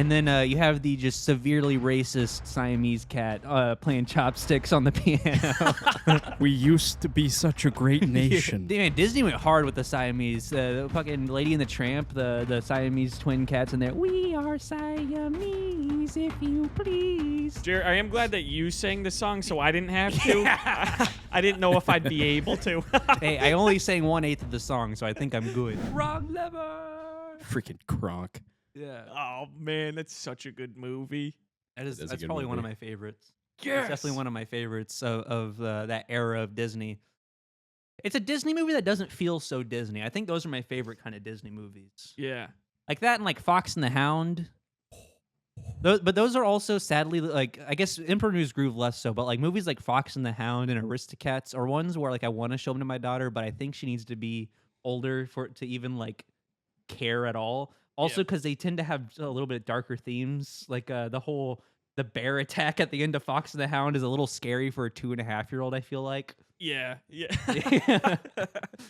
And then you have the just severely racist Siamese cat playing chopsticks on the piano. We used to be such a great nation. Yeah, man, Disney went hard with the Siamese. The fucking Lady and the Tramp, the Siamese twin cats in there. We are Siamese, if you please. Jared, I am glad that you sang the song, so I didn't have to. I didn't know if I'd be able to. Hey, I only sang 1/8 of the song, so I think I'm good. Wrong lever. Freaking Kronk. Yeah. Oh man, that's such a good movie. That's a good probably one of movie. my favorites. Yes. It's definitely one of my favorites of that era of Disney. It's a Disney movie that doesn't feel so Disney. I think those are my favorite kind of Disney movies. Yeah. Like that and like Fox and the Hound. But those are also sadly like I guess Emperor News Groove less so, but like movies like Fox and the Hound and Aristocats are ones where like I want to show them to my daughter, but I think she needs to be older for it to even like care at all. Also, because they tend to have a little bit darker themes, like the bear attack at the end of Fox and the Hound is a little scary for a 2.5-year-old. I feel like. Yeah. Yeah.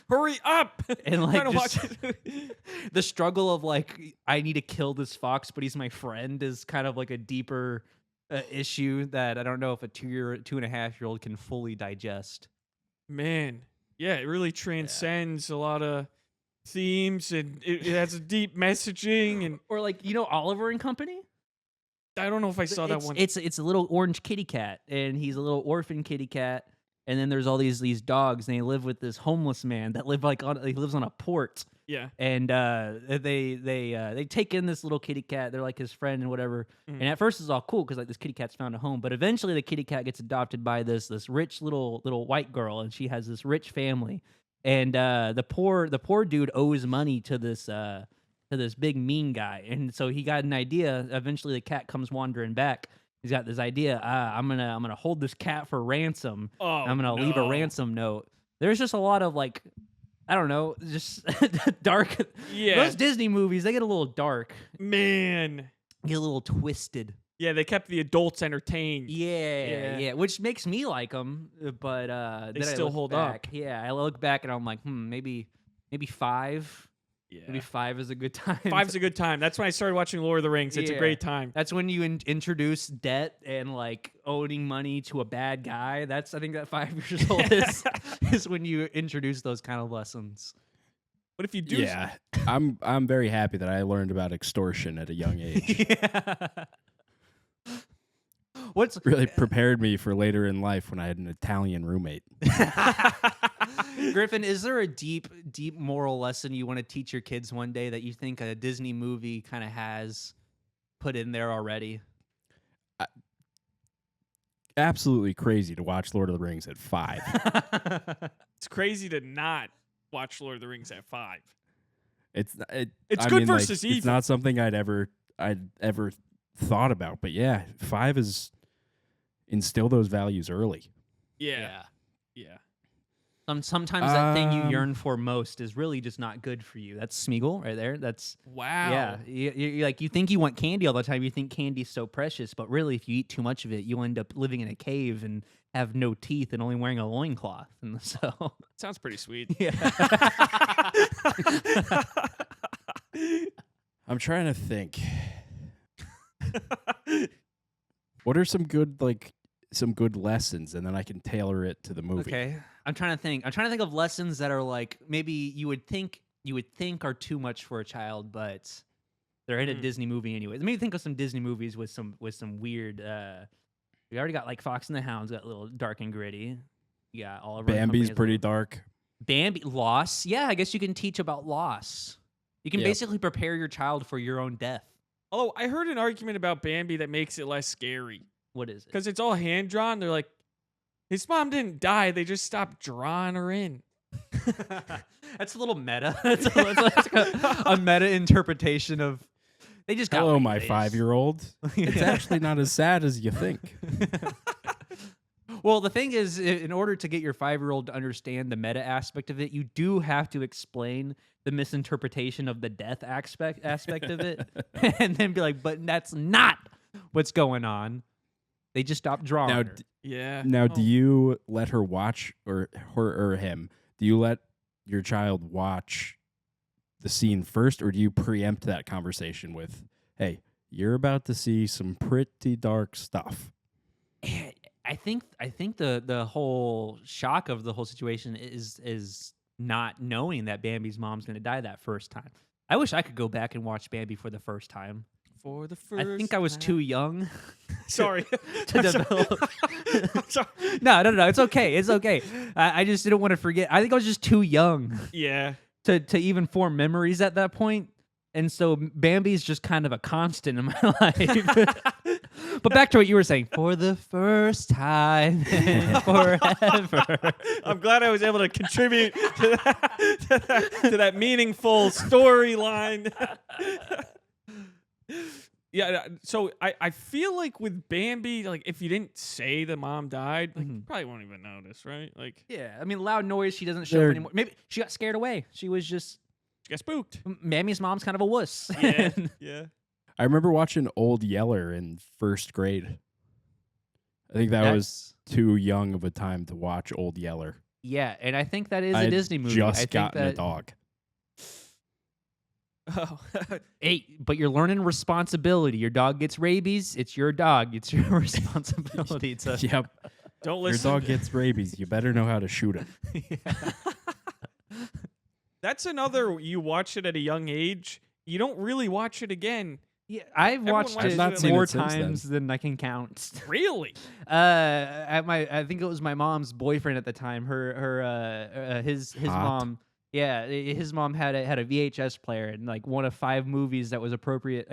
Hurry up! And I'm like trying to watch just it. the struggle of like I need to kill this fox, but he's my friend is kind of like a deeper issue that I don't know if a 2.5-year-old can fully digest. Man, yeah, it really transcends a lot of themes, and it has a deep messaging. And Or like Oliver and Company. I don't know if I saw that one. It's a little orange kitty cat, and he's a little orphan kitty cat. And then there's all these dogs, and they live with this homeless man that he lives on a port. Yeah. And they take in this little kitty cat. They're like his friend and whatever. And at first it's all cool because like this kitty cat's found a home. But eventually the kitty cat gets adopted by this rich little white girl, and she has this rich family. And the poor dude owes money to this big mean guy. And so he got an idea. Eventually the cat comes wandering back. He's got this idea. I'm gonna hold this cat for ransom. Oh, I'm gonna leave a ransom note. There's just a lot of like, I don't know, just dark. Yeah. Those Disney movies, they get a little dark. Man. Get a little twisted. Yeah, they kept the adults entertained. Yeah. Which makes me like them, but They then I still look hold back. up. Yeah, I look back and I'm like, maybe 5. Yeah. Maybe 5 is a good time. 5's a good time. That's when I started watching Lord of the Rings. It's a Yeah. great time. That's when you introduce debt and like owing money to a bad guy. I think that 5 years old is when you introduce those kind of lessons. But if you do, Yeah, I'm very happy that I learned about extortion at a young age. Yeah. What's Really prepared me for later in life when I had an Italian roommate. Griffin, is there a deep moral lesson you want to teach your kids one day that you think a Disney movie kind of has put in there already? Absolutely crazy to watch Lord of the Rings at 5. it's crazy to not watch Lord of the Rings at 5. It's good versus It's evil. not something I'd ever thought about, but yeah, 5 is instill those values early. Yeah. Sometimes that thing you yearn for most is really just not good for you. That's Smeagol right there. That's Wow. Yeah, you think you want candy all the time. You think candy's so precious, but really, if you eat too much of it, you'll end up living in a cave and have no teeth and only wearing a loincloth. And so, Sounds pretty sweet. yeah. I'm trying to think. What are some good lessons, and then I can tailor it to the movie. Okay, I'm trying to think of lessons that are like maybe you would think are too much for a child, but they're in a Disney movie anyway. Maybe think of some Disney movies with some weird. We already got like Fox and the Hound's got a little dark and gritty. Yeah, Oliver. Bambi's pretty dark. Bambi loss. Yeah, I guess you can teach about loss. You can basically prepare your child for your own death. Oh, I heard an argument about Bambi that makes it less scary. What is it? Because it's all hand drawn. They're like, his mom didn't die. They just stopped drawing her in. That's a little meta. That's like a meta interpretation of. They just got. Hello, my face. 5-year-old. It's Yeah. actually not as sad as you think. Well, the thing is, in order to get your 5-year-old to understand the meta aspect of it, you do have to explain the misinterpretation of the death aspect of it, and then be like, "But that's not what's going on." They just stopped drawing. Now, her. Yeah. Now, Oh. do you let her watch, or her or him? Do you let your child watch the scene first, or do you preempt that conversation with, "Hey, you're about to see some pretty dark stuff. I think the whole shock of the whole situation is not knowing that Bambi's mom's going to die that first time. I wish I could go back and watch Bambi for the first time. For the first I think I was too young. Sorry. to develop. I'm sorry. No, it's okay. It's okay. I just didn't want to forget. I think I was just too young Yeah. to even form memories at that point. And so Bambi's just kind of a constant in my life. But back to what you were saying. For the first time in forever. I'm glad I was able to contribute to that meaningful storyline. Yeah, so I feel like with Bambi, like if you didn't say the mom died, like you probably won't even notice, right? Like, Yeah, I mean, loud noise. She doesn't show up anymore. Maybe she got scared away. She was just she got spooked. Bambi's mom's kind of a wuss. Yeah, yeah. I remember watching Old Yeller in first grade. I think that was too young of a time to watch Old Yeller. Yeah, and I think that is I a had Disney movie. Just I think gotten a that, dog. Oh. Hey, but you're learning responsibility. Your dog gets rabies. It's your dog. It's your responsibility to. Yep. Don't Your listen. dog gets rabies. You better know how to shoot him. That's another. You watch it at a young age. You don't really watch it again. Yeah, I've Everyone watched watches it it like- more I've not seen it since times than I can count. Really? I think it was my mom's boyfriend at the time. His Hot. mom. Yeah, his mom had a VHS player, and like one of 5 movies that was appropriate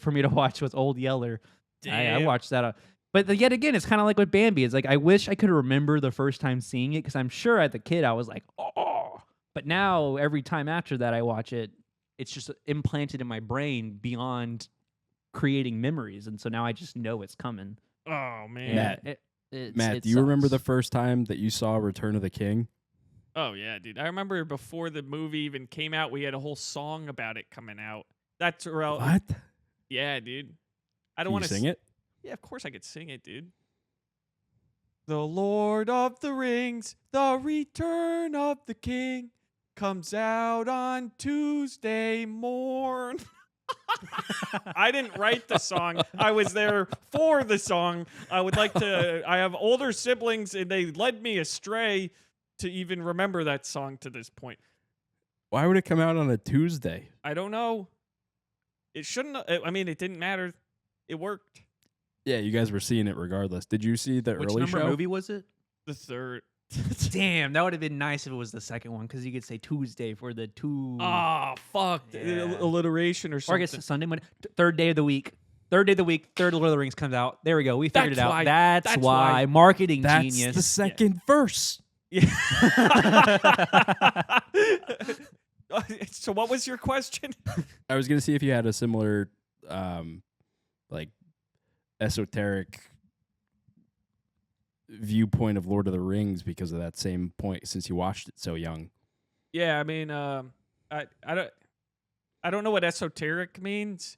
for me to watch was Old Yeller. I Damn. watched that. But yet again, it's kind of like with Bambi. It's like I wish I could remember the first time seeing it because I'm sure as a kid I was like, oh. But now every time after that I watch it, it's just implanted in my brain beyond creating memories, and so now I just know it's coming. Oh man. Matt, It Matt, do you remember the sucks. first time that you saw Return of the King? Oh yeah, dude. I remember before the movie even came out, we had a whole song about it coming out. That's real. What? Yeah, dude. I don't Can want you to sing it? Yeah, of course I could sing it, dude. The Lord of the Rings, the Return of the King, comes out on Tuesday morn. I didn't write the song. I was there for the song. I have older siblings and they led me astray to even remember that song to this point. Why would it come out on a Tuesday? I don't know. It shouldn't. I mean, it didn't matter. It worked. Yeah, you guys were seeing it regardless. Did you see the Which early number show? movie was it? The third. Damn, that would have been nice if it was the second one because you could say Tuesday for the two. Ah, fuck. Yeah. Alliteration or Or I something. guess it's Sunday, Monday, third day of the week. Third day of the week, third Lord of the Rings comes out. There we go. We figured That's it out. why- That's that's why. why. Marketing That's genius. the second verse. Yeah. So what was your question? I was gonna see if you had a similar, like, esoteric viewpoint of Lord of the Rings because of that same point. Since you watched it so young, Yeah, I mean, I don't know what esoteric means.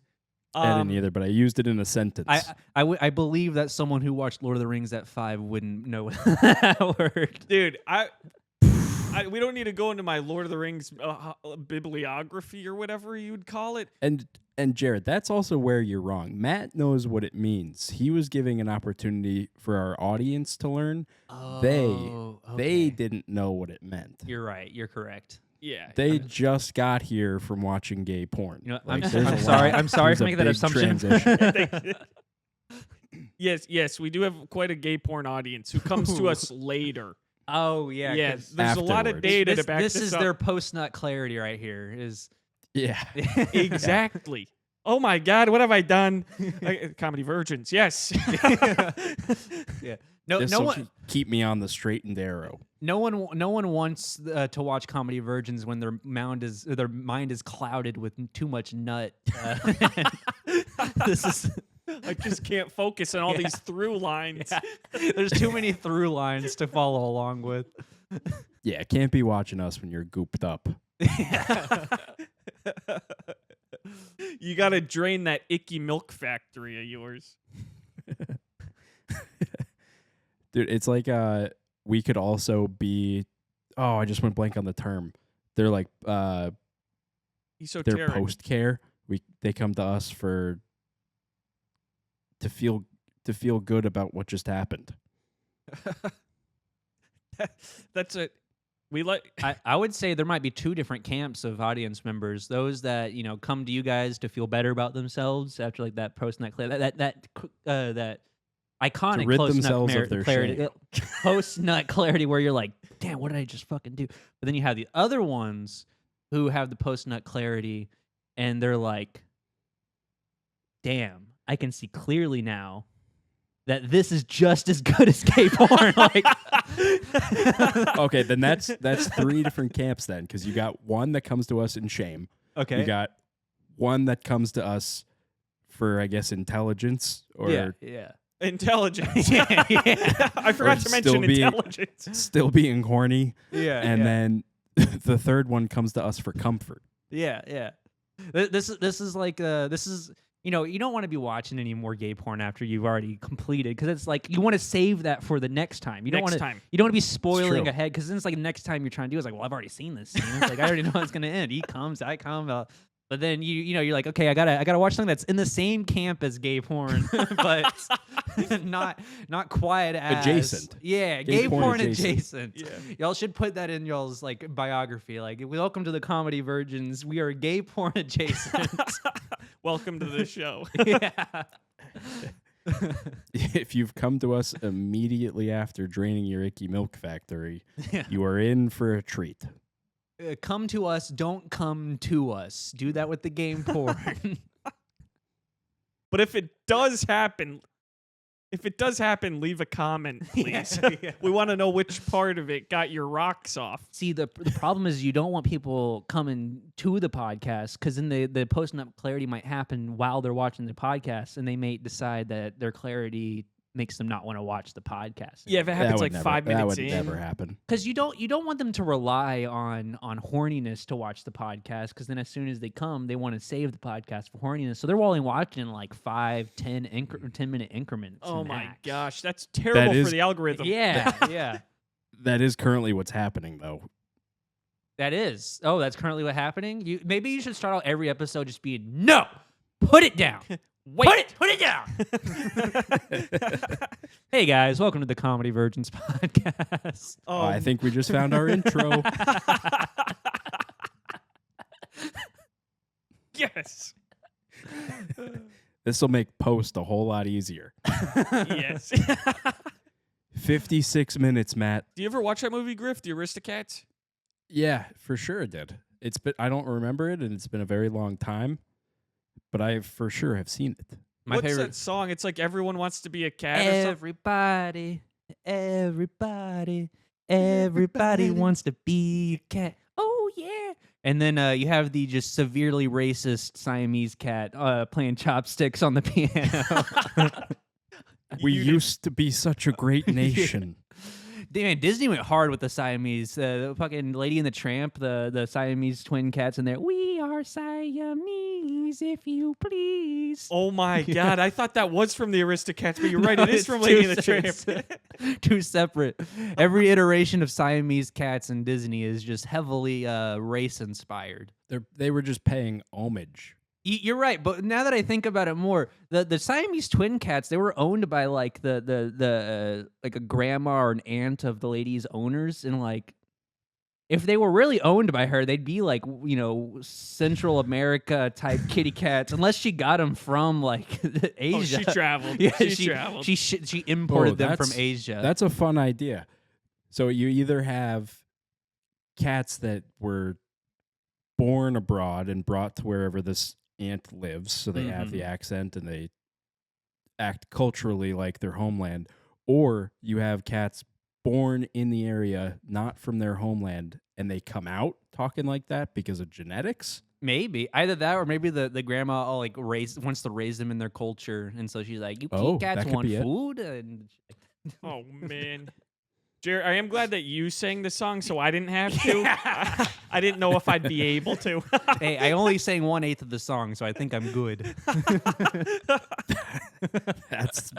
I didn't either, but I used it in a sentence. I believe that someone who watched Lord of the Rings at 5 wouldn't know that word. Dude, we don't need to go into my Lord of the Rings bibliography or whatever you'd call it. And Jared, that's also where you're wrong. Matt knows what it means. He was giving an opportunity for our audience to learn. They didn't know what it meant. You're right. You're correct. Yeah. They just got here from watching gay porn. You know, Like, I'm there's a sorry. lot- I'm sorry there's for a making that big assumption. transition. Yes, we do have quite a gay porn audience who comes to us later. Oh yeah. Yeah, 'cause there's a lot of Afterwards. data this to back this this is up. their post nut clarity right here. Is Yeah. Exactly. Oh my God, what have I done? Comedy virgins, yes. Yeah. No This'll one keep me on the straight and narrow. No one wants to watch comedy virgins when their mind is clouded with too much nut. This is I just can't focus on all these through lines. yeah. There's too many through lines to follow along with. Yeah, can't be watching us when you're gooped up. You got to drain that icky milk factory of yours. Dude, it's like we could also be I just went blank on the term. They're like they're Esoteric. post care. They come to us for to feel good about what just happened. That's it. We like. I would say there might be two different camps of audience members. Those that come to you guys to feel better about themselves after like that post nut clarity, that iconic To rid post themselves nut of their clarity, shame. post nut clarity, where you're like, damn, what did I just fucking do? But then you have the other ones who have the post nut clarity, and they're like, damn, I can see clearly now that this is just as good as gay porn. Like, Okay, then that's three different camps then, because you got one that comes to us in shame. okay, You got one that comes to us for, I guess, intelligence or yeah. Intelligence. Yeah. I forgot Or to mention still being- intelligence. still being horny. Yeah, And then the third one comes to us for comfort. yeah. This is like you don't want to be watching any more gay porn after you've already completed, because it's like you want to save that for the next time. You don't want to you don't want to be spoiling true. ahead, because then it's like the next time you're trying to do it's like, well, I've already seen this scene. It's like I already know how it's gonna end. He comes, I come. But then you're like, okay, I gotta watch something that's in the same camp as gay porn, but not quite as Adjacent. Yeah, Gay gay porn porn adjacent. adjacent. Y'all should put that in y'all's like biography. Like, welcome to the Comedy Virgins. We are gay porn adjacent. Welcome to the show. Yeah. If you've come to us immediately after draining your icky milk factory, Yeah. you are in for a treat. Come to us, don't come to us. Do that with the game porn. But if it does happen, leave a comment, please. Yeah. We want to know which part of it got your rocks off. See, the problem is you don't want people coming to the podcast, because then the posting up clarity might happen while they're watching the podcast, and they may decide that their clarity makes them not want to watch the podcast. Yeah, if it happens like 5 that minutes would in. never happen. Because you don't want them to rely on horniness to watch the podcast, because then as soon as they come, they want to save the podcast for horniness. So they're only watching in like 5, 10-minute increments. Oh my max. gosh, that's terrible is- for the algorithm. Yeah, yeah. That is currently what's happening, though. That is. Oh, that's currently what's happening? Maybe you should start out every episode just being, no, put it down. Wait. Put it down. Hey guys, welcome to the Comedy Virgins podcast. I think we just found our intro. Yes. This will make post a whole lot easier. Yes. 56 minutes, Matt. Do you ever watch that movie, Griff, The Aristocats? Yeah, for sure it did. I don't remember it, and it's been a very long time, but I for sure have seen it. My What's favorite that song? It's like Everyone Wants to Be a Cat or something. Everybody wants to be a cat. Oh yeah. And then you have the just severely racist Siamese cat playing chopsticks on the piano. We used to be such a great nation. Damn, Disney went hard with the Siamese. The fucking Lady and the Tramp, the Siamese twin cats in there. We are Siamese, if you please. Oh my God, I thought that was from the Aristocats, but you're right, No, it is it's from two Lady and the sets. Tramp. Two separate. Every iteration of Siamese cats in Disney is just heavily race inspired. They were just paying homage. You're right, but now that I think about it more, the Siamese twin cats, they were owned by like the like a grandma or an aunt of the lady's owners, and like if they were really owned by her, they'd be like Central America type kitty cats, unless she got them from like Asia. Oh, she traveled. Yeah, she traveled. She imported them from that's- Asia. That's a fun idea. So you either have cats that were born abroad and brought to wherever this aunt lives, so they have the accent and they act culturally like their homeland, or you have cats born in the area, not from their homeland, and they come out talking like that because of genetics. Maybe either that, or maybe the grandma wants to raise them in their culture, and so she's like, "You Oh, cats that could want be it. food." And Oh man. Jared, I am glad that you sang the song so I didn't have to. I didn't know if I'd be able to. hey, I only sang 1/8 of the song, so I think I'm good. That's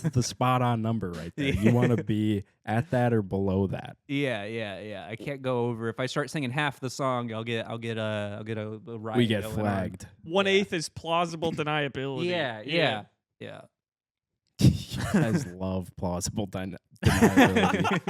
the spot on number right there. You want to be at that or below that. Yeah. I can't go over. If I start singing half the song, I'll get a riot. We get going on. flagged. 1/8 is plausible deniability. Yeah. You guys love plausible deniability.